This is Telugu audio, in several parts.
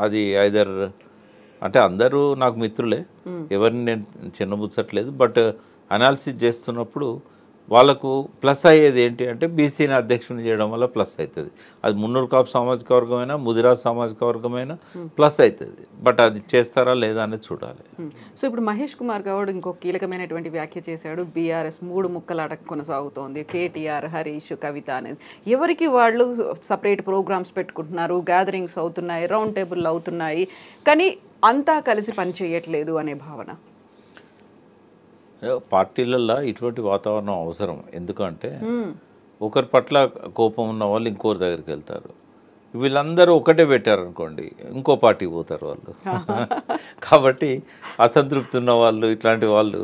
అది ఐదర్ అంటే అందరూ నాకు మిత్రులే, ఎవరిని నేను చిన్నబుచ్చట్లేదు. బట్ అనాలిసిస్ చేస్తున్నప్పుడు వాళ్ళకు ప్లస్ అయ్యేది ఏంటి అంటే బీసీని అధ్యక్షుని చేయడం వల్ల ప్లస్ అవుతుంది. అది మున్నూరు కాపు సామాజిక వర్గమైనా ముదిరాజ్ సామాజిక వర్గమైనా ప్లస్ అవుతుంది. బట్ అది చేస్తారా లేదా అనేది చూడాలి. సో ఇప్పుడు మహేష్ కుమార్ గౌడ్ ఇంకో కీలకమైనటువంటి వ్యాఖ్య చేశాడు. బీఆర్ఎస్ 3 ముక్కలాట కొనసాగుతోంది, కేటీఆర్, హరీష్, కవిత అనేది. ఎవరికి వాళ్ళు సపరేట్ ప్రోగ్రామ్స్ పెట్టుకుంటున్నారు, గ్యాదరింగ్స్ అవుతున్నాయి, రౌండ్ టేబుల్ అవుతున్నాయి, కానీ అంతా కలిసి పని చేయట్లేదు అనే భావన. పార్టీలలో ఇటువంటి వాతావరణం అవసరం. ఎందుకంటే ఒకరి పట్ల కోపం ఉన్న వాళ్ళు ఇంకోరి దగ్గరికి వెళ్తారు. వీళ్ళందరూ ఒకటే పెట్టారనుకోండి, ఇంకో పార్టీకి పోతారు వాళ్ళు. కాబట్టి అసంతృప్తి ఉన్న వాళ్ళు, ఇట్లాంటి వాళ్ళు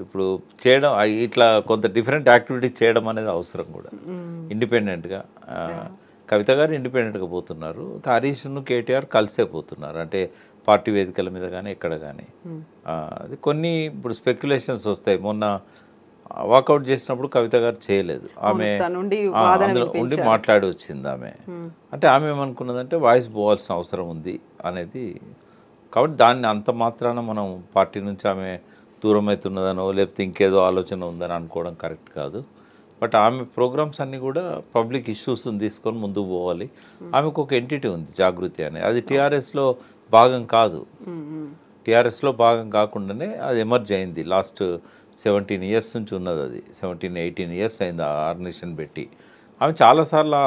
ఇప్పుడు చేయడం, ఇట్లా కొంత డిఫరెంట్ యాక్టివిటీస్ చేయడం అనేది అవసరం కూడా. ఇండిపెండెంట్గా కవిత గారు ఇండిపెండెంట్గా పోతున్నారు, హరీష్ను కేటీఆర్ కలిసే పోతున్నారు. అంటే పార్టీ వేదికల మీద కానీ ఎక్కడ కానీ అది కొన్ని ఇప్పుడు స్పెక్యులేషన్స్ వస్తాయి. మొన్న వాకౌట్ చేసినప్పుడు కవిత గారు చేయలేదు, ఆమె అందులో ఉండి మాట్లాడి వచ్చింది ఆమె. అంటే ఆమె ఏమనుకున్నదంటే వాయిస్ పోవాల్సిన అవసరం ఉంది అనేది. కాబట్టి దాన్ని అంత మాత్రాన మనం పార్టీ నుంచి ఆమె దూరం అవుతున్నదనో లేకపోతే ఇంకేదో ఆలోచన ఉందని అనుకోవడం కరెక్ట్ కాదు. బట్ ఆమె ప్రోగ్రామ్స్ అన్నీ కూడా పబ్లిక్ ఇష్యూస్ని తీసుకొని ముందుకు పోవాలి. ఆమెకు ఒక ఎంటిటీ ఉంది జాగృతి అని, అది టీఆర్ఎస్లో భాగం కాదు. టీఆర్ఎస్లో భాగం కాకుండానే అది ఎమర్జ్ అయింది. లాస్ట్ 17 years నుంచి ఉన్నది, అది 17-18 years అయింది ఆర్గనైజేషన్ పెట్టి. ఆమె చాలాసార్లు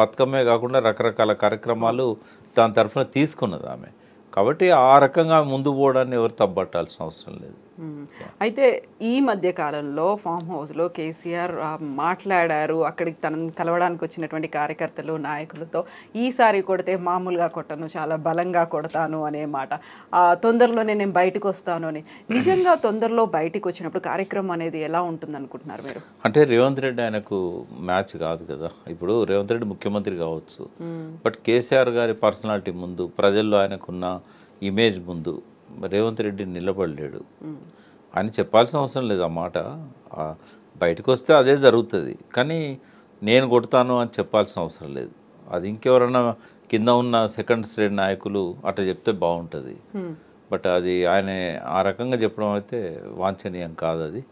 బతుకమ్మే కాకుండా రకరకాల కార్యక్రమాలు దాని తరఫున తీసుకున్నది ఆమె. కాబట్టి ఆ రకంగా ముందు పోవడాన్ని ఎవరు తప్పట్టాల్సిన అవసరం లేదు. అయితే ఈ మధ్య కాలంలో ఫామ్ హౌస్లో కేసీఆర్ మాట్లాడారు, అక్కడికి తనను కలవడానికి వచ్చినటువంటి కార్యకర్తలు, నాయకులతో, ఈసారి కొడితే మామూలుగా కొట్టను, చాలా బలంగా కొడతాను అనే మాట. తొందరలోనే నేను బయటకు వస్తాను అని. నిజంగా తొందరలో బయటకు వచ్చినప్పుడు కార్యక్రమం అనేది ఎలా ఉంటుంది అనుకుంటున్నారు మీరు? అంటే రేవంత్ రెడ్డి ఆయనకు మ్యాచ్ కాదు కదా. ఇప్పుడు రేవంత్ రెడ్డి ముఖ్యమంత్రి కావచ్చు, బట్ కేసీఆర్ గారి పర్సనాలిటీ ముందు, ప్రజల్లో ఆయనకున్న ఇమేజ్ ముందు రేవంత్ రెడ్డి నిలబడలేడు. ఆయన చెప్పాల్సిన అవసరం లేదు ఆ మాట. బయటకు వస్తే అదే జరుగుతుంది, కానీ నేను కొడతాను అని చెప్పాల్సిన అవసరం లేదు. అది ఇంకెవరన్నా కింద ఉన్న సెకండ్ స్టేజ్ నాయకులు అట్లా చెప్తే బాగుంటుంది. బట్ అది ఆయన ఆ రకంగా చెప్పడం అయితే వాంఛనీయం కాదు. అది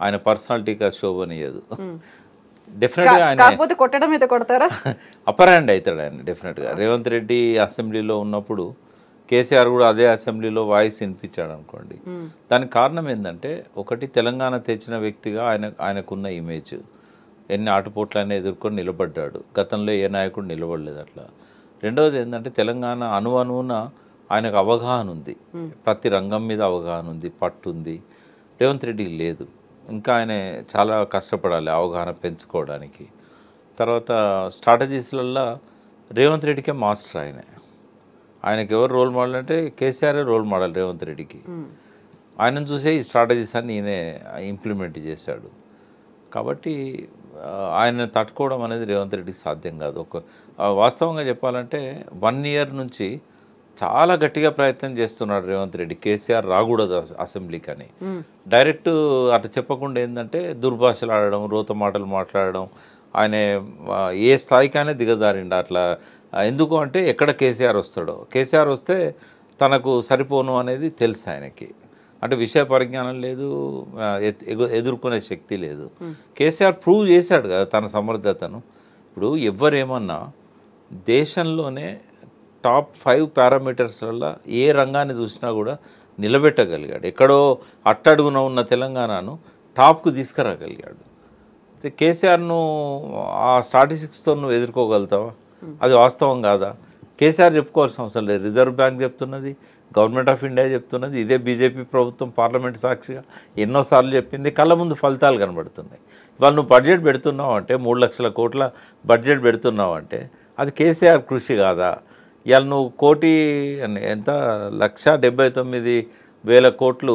ఆయన పర్సనాలిటీకి అది శోభనీయదు. డెఫినెట్గా ఆయన కొట్టడం అయితే కొడతారా, అప్పర్ హ్యాండ్ అవుతాడు ఆయన డెఫినెట్గా. రేవంత్ రెడ్డి అసెంబ్లీలో ఉన్నప్పుడు కేసీఆర్ కూడా అదే అసెంబ్లీలో వాయిస్ వినిపించాడు అనుకోండి. దానికి కారణం ఏంటంటే, ఒకటి తెలంగాణ తెచ్చిన వ్యక్తిగా ఆయనకున్న ఇమేజ్, ఎన్ని ఆటుపోట్లైనా ఎదుర్కొని నిలబడ్డాడు. గతంలో ఏ నాయకుడు నిలబడలేదు అట్లా. రెండవది ఏంటంటే, తెలంగాణ అణువున ఆయనకు అవగాహన ఉంది, ప్రతి రంగం మీద అవగాహన ఉంది, పట్టు ఉంది. రేవంత్ రెడ్డికి లేదు. ఇంకా ఆయన చాలా కష్టపడాలి అవగాహన పెంచుకోవడానికి. తర్వాత స్ట్రాటజీస్లల్లో రేవంత్ రెడ్డికే మాస్టర్ ఆయన. ఆయనకి ఎవరు రోల్ మోడల్ అంటే కేసీఆర్ రోల్ మోడల్ రేవంత్ రెడ్డికి. ఆయనను చూసే ఈ స్ట్రాటజీస్ అన్ని ఈయనే ఇంప్లిమెంట్ చేశాడు. కాబట్టి ఆయన తట్టుకోవడం అనేది రేవంత్ రెడ్డికి సాధ్యం కాదు. వాస్తవంగా చెప్పాలంటే 1 year నుంచి చాలా గట్టిగా ప్రయత్నం చేస్తున్నాడు రేవంత్ రెడ్డి, కేసీఆర్ రాకూడదు అసెంబ్లీకి అని. డైరెక్ట్ అట్లా చెప్పకుండా ఏంటంటే దుర్భాషలు ఆడడం, రోత మాటలు మాట్లాడడం, ఆయన ఏ స్థాయికైనా దిగజారిండు అట్లా. ఎందుకు అంటే ఎక్కడ కేసీఆర్ వస్తాడో, కేసీఆర్ వస్తే తనకు సరిపోను అనేది తెలుసు ఆయనకి. అంటే విషయ పరిజ్ఞానం లేదు, ఎదుర్కొనే శక్తి లేదు. కేసీఆర్ ప్రూవ్ చేశాడు కదా తన సమర్థతను. ఇప్పుడు ఎవరేమన్నా దేశంలోనే టాప్ 5 పారామీటర్స్లలో ఏ రంగాన్ని చూసినా కూడా నిలబెట్టగలిగాడు. ఎక్కడో అట్టడుగున ఉన్న తెలంగాణను టాప్కు తీసుకురాగలిగాడు. కేసీఆర్ను ఆ స్టాటిస్టిక్స్తో నువ్వు ఎదుర్కోగలుగుతావా? అది వాస్తవం కాదా? కేసీఆర్ చెప్పుకోవాల్సిన అవసరం లేదు. రిజర్వ్ బ్యాంక్ చెప్తున్నది, గవర్నమెంట్ ఆఫ్ ఇండియా చెప్తున్నది, ఇదే బీజేపీ ప్రభుత్వం పార్లమెంట్ సాక్షిగా ఎన్నోసార్లు చెప్పింది. కళ్ళ ముందు ఫలితాలు కనబడుతున్నాయి. ఇవాళ నువ్వు బడ్జెట్ పెడుతున్నావు అంటే 3 లక్షల కోట్ల బడ్జెట్ పెడుతున్నావు అంటే అది కేసీఆర్ కృషి కాదా? ఇవాళ నువ్వు ఎంత 1,79,000 కోట్లు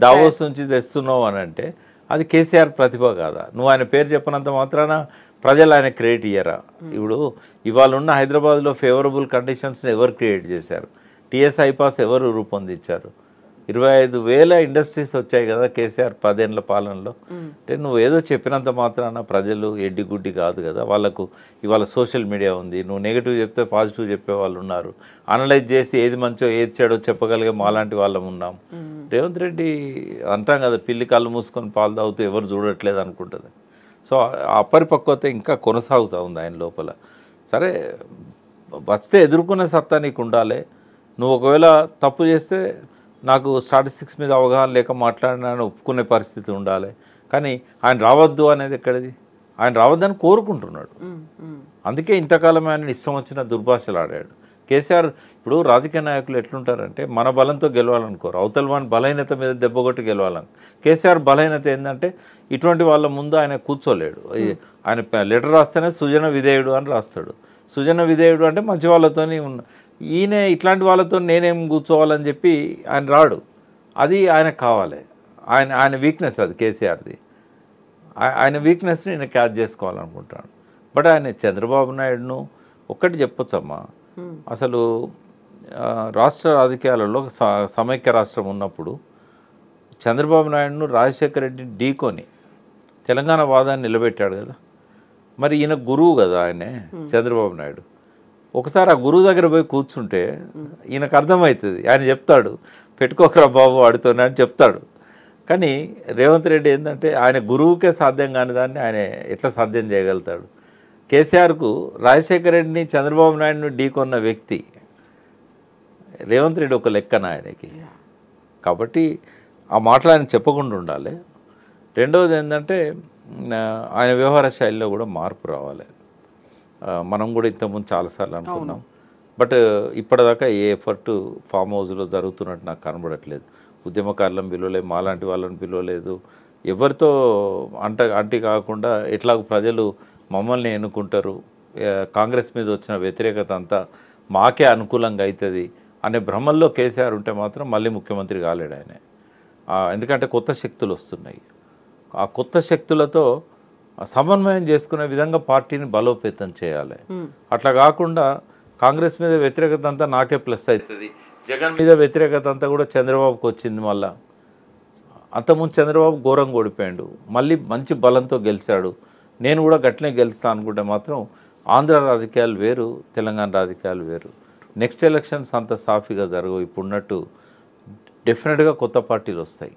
దావోస్ నుంచి తెస్తున్నావు అని అంటే అది కేసీఆర్ ప్రతిభ కాదా? నువ్వు ఆయన పేరు చెప్పినంత మాత్రాన ప్రజలు ఆయన క్రియేట్ ఇయ్యరా? ఇప్పుడు ఇవాళ ఉన్న హైదరాబాద్లో ఫేవరబుల్ కండిషన్స్ని ఎవరు క్రియేట్ చేశారు? టీఎస్ ఐపాస్ ఎవరు రూపొందించారు? 25,000 ఇండస్ట్రీస్ వచ్చాయి కదా కేసీఆర్ 10 ఏళ్ల పాలనలో. అంటే నువ్వు ఏదో చెప్పినంత మాత్రాన ప్రజలు ఎడ్డి గుడ్డి కాదు కదా, వాళ్ళకు ఇవాళ సోషల్ మీడియా ఉంది, నువ్వు నెగిటివ్ చెప్తే పాజిటివ్ చెప్పే వాళ్ళు ఉన్నారు, అనలైజ్ చేసి ఏది మంచో ఏది చెడో చెప్పగలిగే మాలాంటి వాళ్ళం ఉన్నాం. రేవంత్ రెడ్డి అంటాం కదా, పిల్లి కళ్ళు మూసుకొని పాలు తాగుతూ ఎవరు చూడట్లేదు అనుకుంటుంది. సో ఆ అపరిపక్వత ఇంకా కొనసాగుతూ ఉంది ఆయన లోపల. సరే వస్తే ఎదుర్కొనే సత్తా నీకు ఉండాలి. నువ్వు ఒకవేళ తప్పు చేస్తే నాకు స్టాటిస్టిక్స్ మీద అవగాహన లేక మాట్లాడినాను ఒప్పుకునే పరిస్థితి ఉండాలి. కానీ ఆయన రావద్దు అనేది ఎక్కడిది? ఆయన రావద్దని కోరుకుంటున్నాడు. అందుకే ఇంతకాలం ఆయన ఇష్టం వచ్చిన దుర్భాషలు ఆడాడు. కేసీఆర్ ఇప్పుడు రాజకీయ నాయకులు ఎట్లుంటారంటే మన బలంతో గెలవాలనుకోరు, అవతల వాని బలహీనత మీద దెబ్బకొట్టి గెలవాలని. కేసీఆర్ బలహీనత ఏంటంటే ఇటువంటి వాళ్ళ ముందు ఆయన కూర్చోలేడు. ఆయన లెటర్ రాస్తేనే సుజన విధేయుడు అని రాస్తాడు. సుజన విధేయుడు అంటే మంచి వాళ్ళతోని ఈయన ఇట్లాంటి వాళ్ళతో నేనేం కూర్చోవాలని చెప్పి ఆయన రాడు. అది ఆయనకు కావాలి. ఆయన వీక్నెస్ అది కేసీఆర్ది. ఆయన వీక్నెస్ని నేను క్యాచ్ చేసుకోవాలనుకుంటాను. బట్ ఆయన చంద్రబాబు నాయుడును ఒక్కటి చెప్పొచ్చమ్మా, అసలు రాష్ట్ర రాజకీయాలలో సమైక్య రాష్ట్రం ఉన్నప్పుడు చంద్రబాబు నాయుడును రాజశేఖర రెడ్డిని ఢీకొని తెలంగాణ వాదాన్ని నిలబెట్టాడు కదా. మరి ఈయన గురువు కదా ఆయనే చంద్రబాబు నాయుడు. ఒకసారి ఆ గురువు దగ్గర పోయి కూర్చుంటే ఈయనకు అర్థమవుతుంది. ఆయన చెప్తాడు పెట్టుకోకరా బాబు వాడితోనే అని చెప్తాడు. కానీ రేవంత్ రెడ్డి ఏంటంటే ఆయన గురువుకే సాధ్యం కాని దాన్ని ఆయన ఎట్లా సాధ్యం చేయగలుగుతాడు? కేసీఆర్కు రాజశేఖర రెడ్డిని చంద్రబాబు నాయుడుని ఢీకొన్న వ్యక్తి రేవంత్ రెడ్డి ఒక లెక్కన ఆయనకి. కాబట్టి ఆ మాటలు ఆయన చెప్పకుండా ఉండాలి. రెండవది ఏంటంటే ఆయన వ్యవహార శైలిలో కూడా మార్పు రావాలి. మనం కూడా ఇంతకుముందు చాలాసార్లు అనుకున్నాం. బట్ ఇప్పటిదాకా ఏ ఎఫర్ట్ ఫామ్ హౌస్లో జరుగుతున్నట్టు నాకు కనబడట్లేదు. ఉద్యమకారులను పిలవలేదు, మాలాంటి వాళ్ళని పిలవలేదు, ఎవరితో అంటి కాకుండా ఎట్లాగో ప్రజలు మమ్మల్ని ఎన్నుకుంటారు, కాంగ్రెస్ మీద వచ్చిన వ్యతిరేకత అంతా మాకే అనుకూలంగా అవుతుంది అనే భ్రమల్లో కేసీఆర్ ఉంటే మాత్రం మళ్ళీ ముఖ్యమంత్రి కాలేడు ఆయన. ఎందుకంటే కొత్త శక్తులు వస్తున్నాయి. ఆ కొత్త శక్తులతో సమన్వయం చేసుకునే విధంగా పార్టీని బలోపేతం చేయాలి. అట్లా కాకుండా కాంగ్రెస్ మీద వ్యతిరేకత అంతా నాకే ప్లస్ అవుతుంది, జగన్ మీద వ్యతిరేకత అంతా కూడా చంద్రబాబుకి వచ్చింది. మళ్ళా అంతకుముందు చంద్రబాబు ఘోరంగా ఓడిపోయాడు, మళ్ళీ మంచి బలంతో గెలిచాడు, నేను కూడా గట్లనే గెలుస్తాను అనుకుంటే మాత్రం ఆంధ్ర రాజకీయాలు వేరు, తెలంగాణ రాజకీయాలు వేరు. నెక్స్ట్ ఎలక్షన్స్ అంత సాఫీగా జరగవు. ఇప్పుడున్నట్టు డెఫినెట్గా కొత్త పార్టీలు వస్తాయి,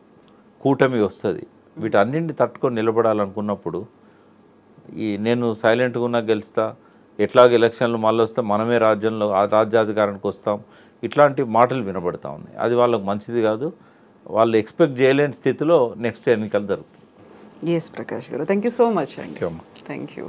కూటమి వస్తుంది. వీటన్నింటిని తట్టుకొని నిలబడాలనుకున్నప్పుడు నేను సైలెంట్గా ఉన్నా గెలుస్తా, ఎట్లాగ ఎలక్షన్లు మళ్ళీ వస్తే మనమే రాజ్యాధికారానికి వస్తాం, ఇట్లాంటి మాటలు వినబడతా ఉన్నాయి. అది వాళ్ళకు మంచిది కాదు. వాళ్ళు ఎక్స్పెక్ట్ చేయలేని స్థితిలో నెక్స్ట్ ఎన్నికలు జరుగుతాయి. ఎస్ ప్రకాష్ గారు, థ్యాంక్ యూ సో మచ్ అండి. Thank you.